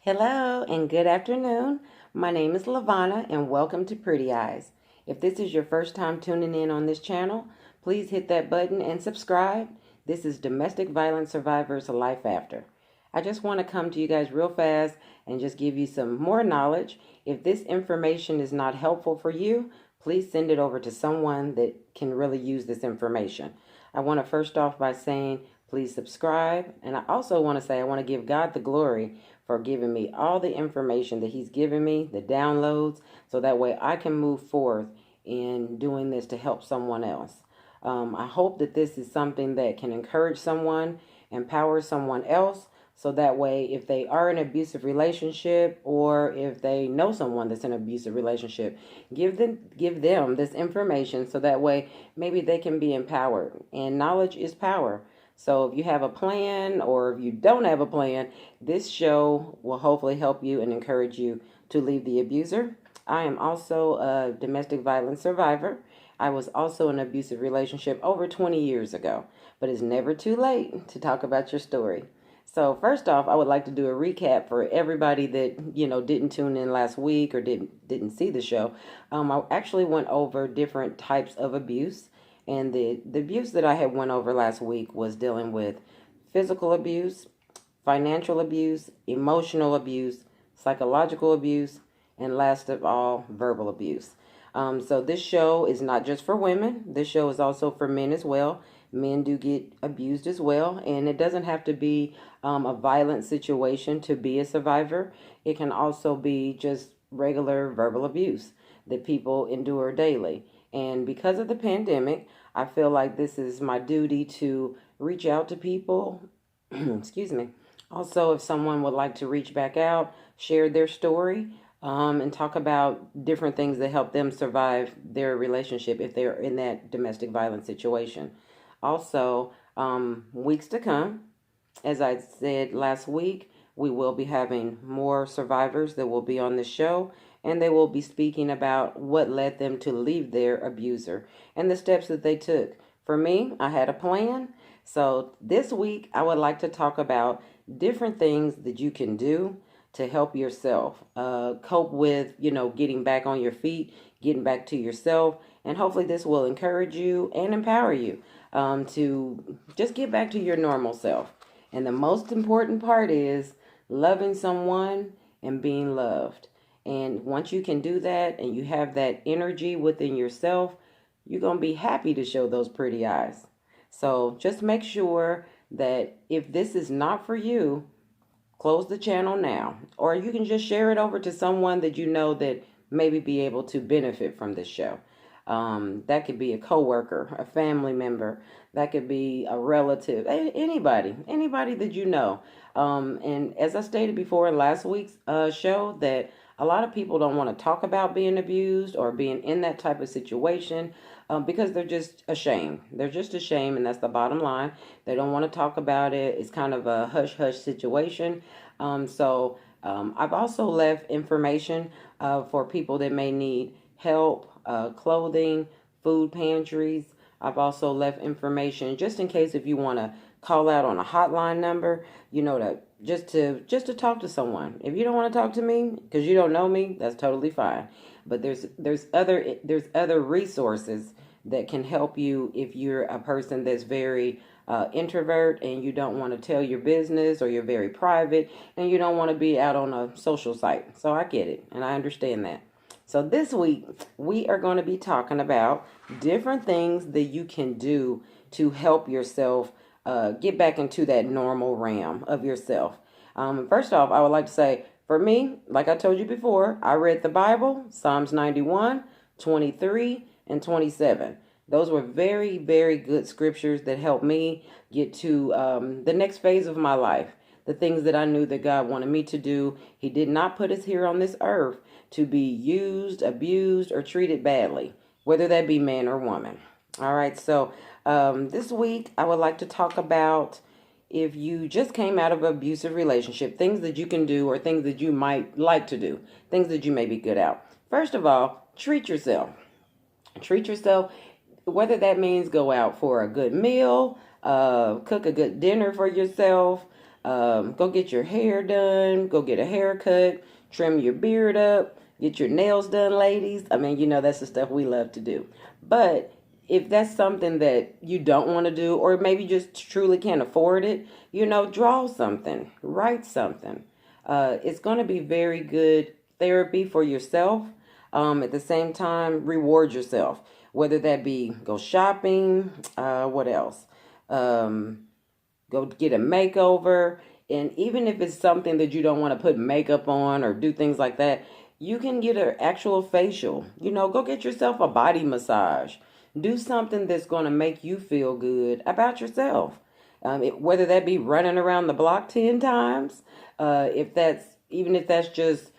Hello and good afternoon. My name is Lavana and welcome to Pretty Eyes. If this is your first time tuning in on this channel, please hit that button and subscribe. This is Domestic Violence Survivors Life After. I just want to come to you guys real fast and just give you some more knowledge. If this information is not helpful for you, please send it over to someone that can really use this information. I want to first off by saying please subscribe, and I also want to say I want to give God the glory for giving me all the information that He's given me, the downloads, so that way I can move forth in doing this to help someone else. I hope that this is something that can encourage someone, empower someone else, so that way if they are in an abusive relationship or if they know someone that's in an abusive relationship, give them this information so that way maybe they can be empowered. And knowledge is power. So if you have a plan or if you don't have a plan, this show will hopefully help you and encourage you to leave the abuser. I am also a domestic violence survivor. I was also in an abusive relationship over 20 years ago, but it's never too late to talk about your story. So first off, I would like to do a recap for everybody that didn't tune in last week or didn't see the show. I actually went over different types of abuse, and the abuse that I had went over last week was dealing with physical abuse, financial abuse, emotional abuse, psychological abuse, and last of all, verbal abuse. So this show is not just for women. This show is also for men as well. Men do get abused as well, and it doesn't have to be a violent situation to be a survivor. It can also be just regular verbal abuse that people endure daily. And because of the pandemic, I feel like this is my duty to reach out to people. Excuse me. Also, if someone would like to reach back out, share their story, and talk about different things that help them survive their relationship if they're in that domestic violence situation. Also, weeks to come, as I said last week, we will be having more survivors that will be on the show, and they will be speaking about what led them to leave their abuser and the steps that they took. For me, I had a plan. So this week, I would like to talk about different things that you can do to help yourself cope with, getting back on your feet, getting back to yourself. And hopefully, this will encourage you and empower you to just get back to your normal self. And the most important part is loving someone and being loved. And once you can do that and you have that energy within yourself, you're going to be happy to show those pretty eyes. So just make sure that if this is not for you, close the channel now. Or you can just share it over to someone that you know that maybe be able to benefit from this show. That could be a coworker, a family member, that could be a relative, anybody that you know. And as I stated before in last week's show, that a lot of people don't want to talk about being abused or being in that type of situation because they're just ashamed. They're just ashamed, and that's the bottom line. They don't want to talk about it. It's kind of a hush hush situation. I've also left information for people that may need help, clothing, food pantries. I've also left information just in case if you want to call out on a hotline number, to talk to someone. If you don't want to talk to me because you don't know me, that's totally fine. But there's other resources that can help you if you're a person that's very introvert and you don't want to tell your business, or you're very private and you don't want to be out on a social site. So I get it and I understand that. So this week we are going to be talking about different things that you can do to help yourself get back into that normal realm of yourself. First off, I would like to say, for me, like I told you before, I read the Bible, Psalms 91, 23, and 27. Those were very, very good scriptures that helped me get to the next phase of my life. The things that I knew that God wanted me to do. He did not put us here on this earth to be used, abused, or treated badly, whether that be man or woman. All right, so this week I would like to talk about if you just came out of an abusive relationship, things that you can do or things that you might like to do, things that you may be good at. First of all, treat yourself. Treat yourself, whether that means go out for a good meal, cook a good dinner for yourself, Go get your hair done, go get a haircut, trim your beard up, get your nails done, ladies. I mean, that's the stuff we love to do. But if that's something that you don't want to do, or maybe just truly can't afford it, draw something, write something. It's going to be very good therapy for yourself. At the same time, reward yourself, whether that be go shopping, what else? Go get a makeover. And even if it's something that you don't want to put makeup on or do things like that, you can get an actual facial. Go get yourself a body massage. Do something that's going to make you feel good about yourself. Whether that be running around the block 10 times, if that's just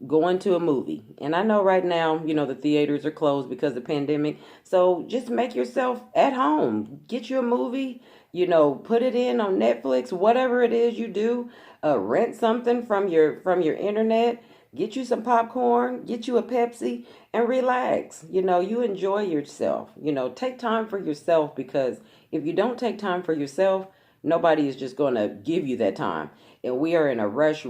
going to a movie. And I know right now, the theaters are closed because of the pandemic. So just make yourself at home. Get you a movie, put it in on Netflix, whatever it is you do. Rent something from your internet. Get you some popcorn, get you a Pepsi, and relax. You enjoy yourself. Take time for yourself, because if you don't take time for yourself, nobody is just going to give you that time. And we are in a rush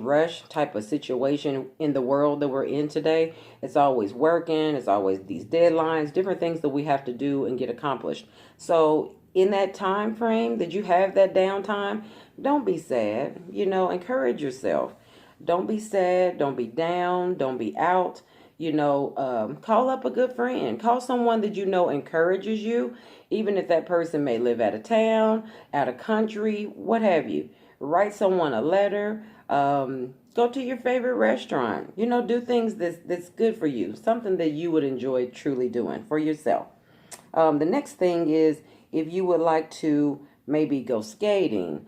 type of situation in the world that we're in today. It's always working. It's always these deadlines, different things that we have to do and get accomplished. So in that time frame that you have that downtime, don't be sad. Encourage yourself. Don't be sad. Don't be down. Don't be out. Call up a good friend. Call someone that encourages you, even if that person may live out of town, out of country, what have you. Write someone a letter. Go to your favorite restaurant. Do things that's good for you, something that you would enjoy truly doing for yourself. The next thing is, if you would like to maybe go skating,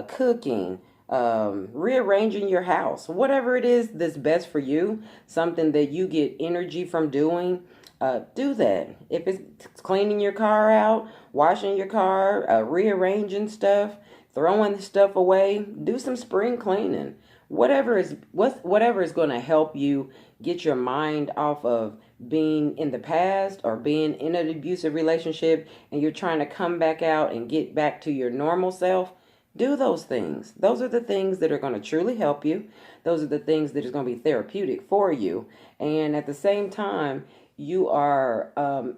cooking, rearranging your house, whatever it is that's best for you, something that you get energy from doing, do that. If it's cleaning your car out, washing your car, rearranging stuff, throwing stuff away, do some spring cleaning. Whatever is going to help you get your mind off of being in the past or being in an abusive relationship, and you're trying to come back out and get back to your normal self. Do those things. Those are the things that are going to truly help you. Those are the things that is going to be therapeutic for you. And at the same time, you are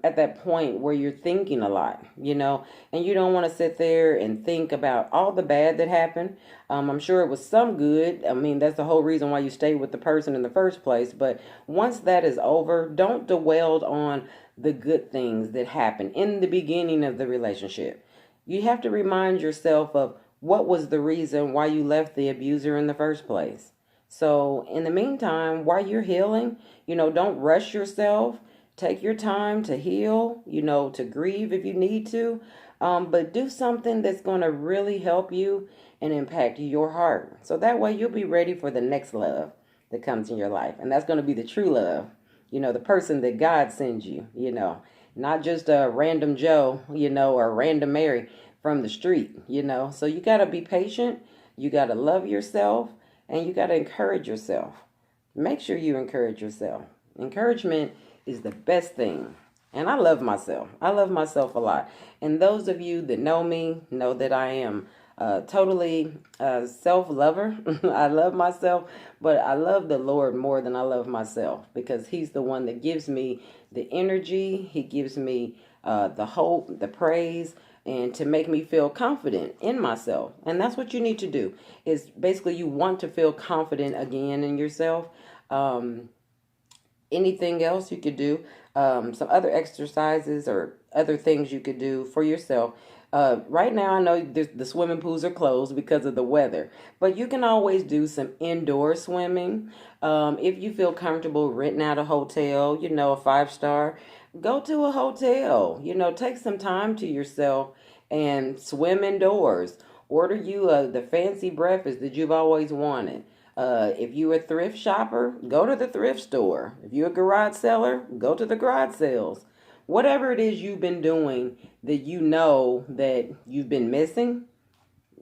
at that point where you're thinking a lot, and you don't want to sit there and think about all the bad that happened. I'm sure it was some good. I mean, that's the whole reason why you stayed with the person in the first place. But once that is over, don't dwell on the good things that happened in the beginning of the relationship. You have to remind yourself of what was the reason why you left the abuser in the first place. So in the meantime, while you're healing, don't rush yourself. Take your time to heal, to grieve if you need to. But do something that's going to really help you and impact your heart. So that way you'll be ready for the next love that comes in your life. And that's going to be the true love. The person that God sends you, not just a random Joe, or a random Mary from the street, So you got to be patient. You got to love yourself, and you got to encourage yourself. Make sure you encourage yourself. Encouragement is the best thing. And I love myself. I love myself a lot. And those of you that know me know that I am totally self-lover. I love myself, but I love the Lord more than I love myself, because he's the one that gives me the energy. He gives me the hope, the praise, and to make me feel confident in myself. And that's what you need to do, is basically you want to feel confident again in yourself. Anything else you could do, some other exercises or other things you could do for yourself. Right now, I know the swimming pools are closed because of the weather, but you can always do some indoor swimming. If you feel comfortable renting out a hotel, a 5-star, go to a hotel, take some time to yourself and swim indoors. Order you the fancy breakfast that you've always wanted. If you're a thrift shopper, go to the thrift store. If you're a garage seller, go to the garage sales. Whatever it is you've been doing that that you've been missing,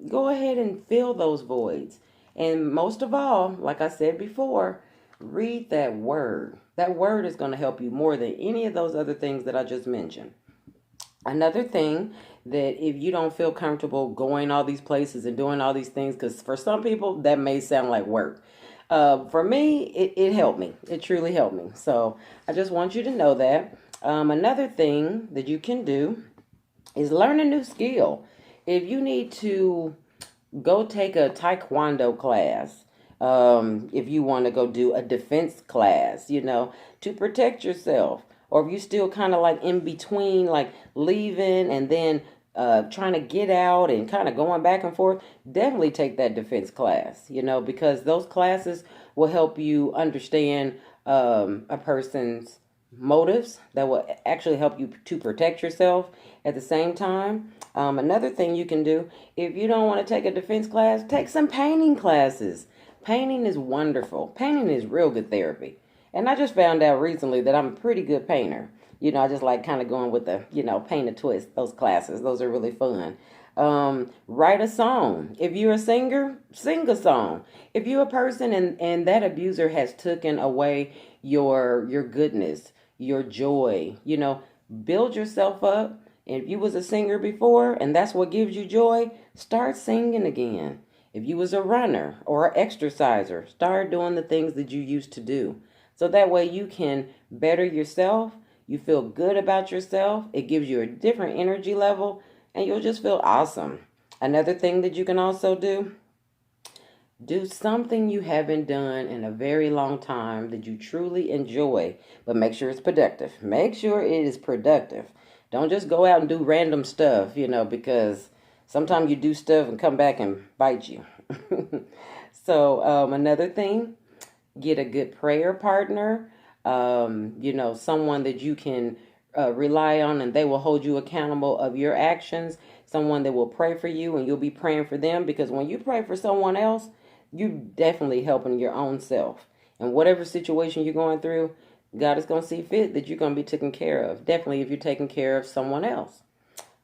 go ahead and fill those voids. And most of all, like I said before, read that word. That word is going to help you more than any of those other things that I just mentioned. Another thing that if you don't feel comfortable going all these places and doing all these things, because for some people that may sound like work. For me, it helped me. It truly helped me. So I just want you to know that. Another thing that you can do is learn a new skill. If you need to go take a taekwondo class, if you want to go do a defense class, to protect yourself, or if you still kind of like in between, like leaving and then trying to get out and kind of going back and forth, definitely take that defense class, because those classes will help you understand a person's motives, that will actually help you to protect yourself at the same time. Another thing you can do, if you don't want to take a defense class, take some painting classes. Painting is wonderful. Painting is real good therapy. And I just found out recently that I'm a pretty good painter. I just like kind of going with the, paint a twist, those classes. Those are really fun. Write a song. If you're a singer, sing a song. If you're a person and that abuser has taken away your goodness, your joy, build yourself up. And if you was a singer before and that's what gives you joy, start singing again. If you was a runner or an exerciser, start doing the things that you used to do. So that way you can better yourself. You feel good about yourself. It gives you a different energy level and you'll just feel awesome. Another thing that you can also do something you haven't done in a very long time that you truly enjoy, but make sure it's productive. Make sure it is productive. Don't just go out and do random stuff, because sometimes you do stuff and come back and bite you. So another thing, get a good prayer partner, someone that you can rely on and they will hold you accountable of your actions, someone that will pray for you and you'll be praying for them, because when you pray for someone else, you're definitely helping your own self. And whatever situation you're going through, God is going to see fit that you're going to be taken care of. Definitely if you're taking care of someone else.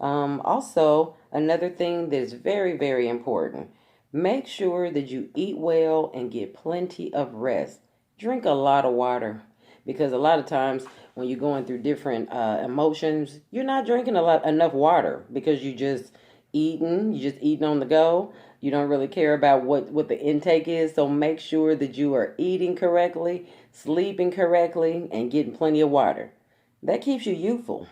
Also, another thing that is very, very important, make sure that you eat well and get plenty of rest. Drink a lot of water, because a lot of times when you're going through different emotions, you're not drinking enough water because you're just eating on the go. You don't really care about what the intake is. So make sure that you are eating correctly, sleeping correctly, and getting plenty of water. That keeps you youthful.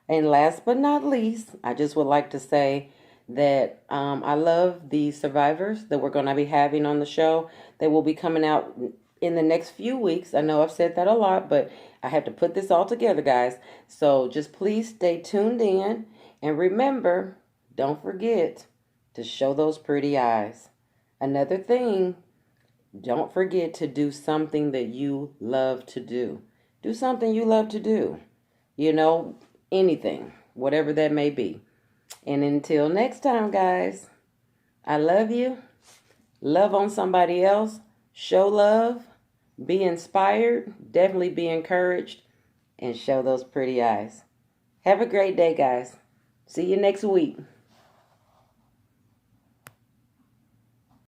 And last but not least, I just would like to say that I love the survivors that we're going to be having on the show. They will be coming out in the next few weeks. I know I've said that a lot, but I have to put this all together, guys. So just please stay tuned in. And remember, don't forget to show those pretty eyes. Another thing, don't forget to do something that you love to do. Do something you love to do. Anything, whatever that may be. And until next time, guys, I love you. Love on somebody else. Show love. Be inspired. Definitely be encouraged. And show those pretty eyes. Have a great day, guys. See you next week.